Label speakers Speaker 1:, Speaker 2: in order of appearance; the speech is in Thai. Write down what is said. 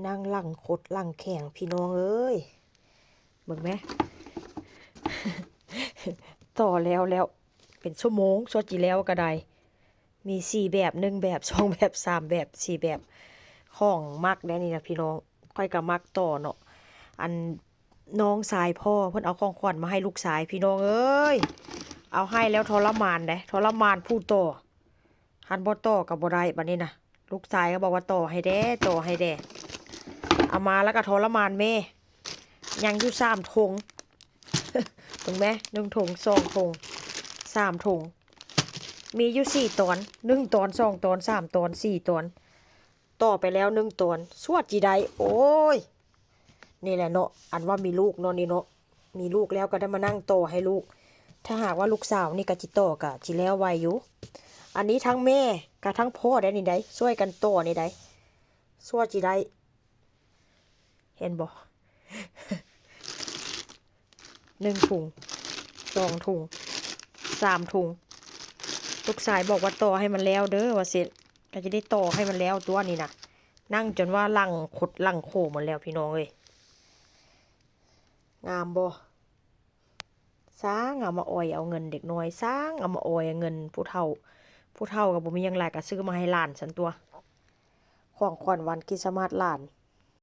Speaker 1: นั่งหลังคดหลังแข็งพี่น้องเอ้ยเบิ่งไหม ต่อแล้วเป็นชั่วโมงชั่วจีแล้วก็ได้มี4 แบบ1 แบบ2 แบบ3 แบบ4 แบบของมักได้นี่นะพี่น้องค่อยก็มักต่อเนาะอันน้องสายพ่อเพิ่นเอาของขวัญมาให้ลูกสายพี่น้องเอ้ยเอาให้แล้วทรมานเด้ทรมานผู้ต่อหันบ่ต่อก็บ่ได้บัดนี้นะลูกชายก็บอกว่าต่อให้แด้ต่อให้แด้เอามาแล้วก็ทรมานแม่ยังอยู่3 ถุง ถูกไหม1 ถุง2 ถุง3 ถุงมีอยู่4 ตอน1 ตอน2 ตอน3 ตอน4 ตอนต่อไปแล้ว1 ตอนสวดจีใดโอ้ยนี่แหละเนาะอันว่ามีลูกเนาะนี่เนาะมีลูกแล้วก็ได้มานั่งต่อให้ลูกถ้าหากว่าลูกสาวนี่ก็จิต่อกะจิแล้วไวอยู่อันนี้ทั้งแม่กับทั้งพ่อได้นี่ได้ช่วยกันต่อนี่ได้สวดจีใดเห็นบ่ 1 ถุง2 ถุง3 ถุงลูกชายบอกว่าต่อให้มันแล้วเด้อว่าเสร็จก็จะได้ต่อให้มันแล้วตัวนี้นะนั่งจนว่าหลังขดหลังโคหมดแล้วพี่น้องเอ้ยงามบ่สร้างเอามาอ่อยเอาเงินเด็กน้อยสร้างเอามาอ่อยเอาเงินผู้เฒ่ากับบ่มีหยังหลายก็ซื้อมาให้หลานฉันตัวของขวัญวันคริสต์มาสหลาน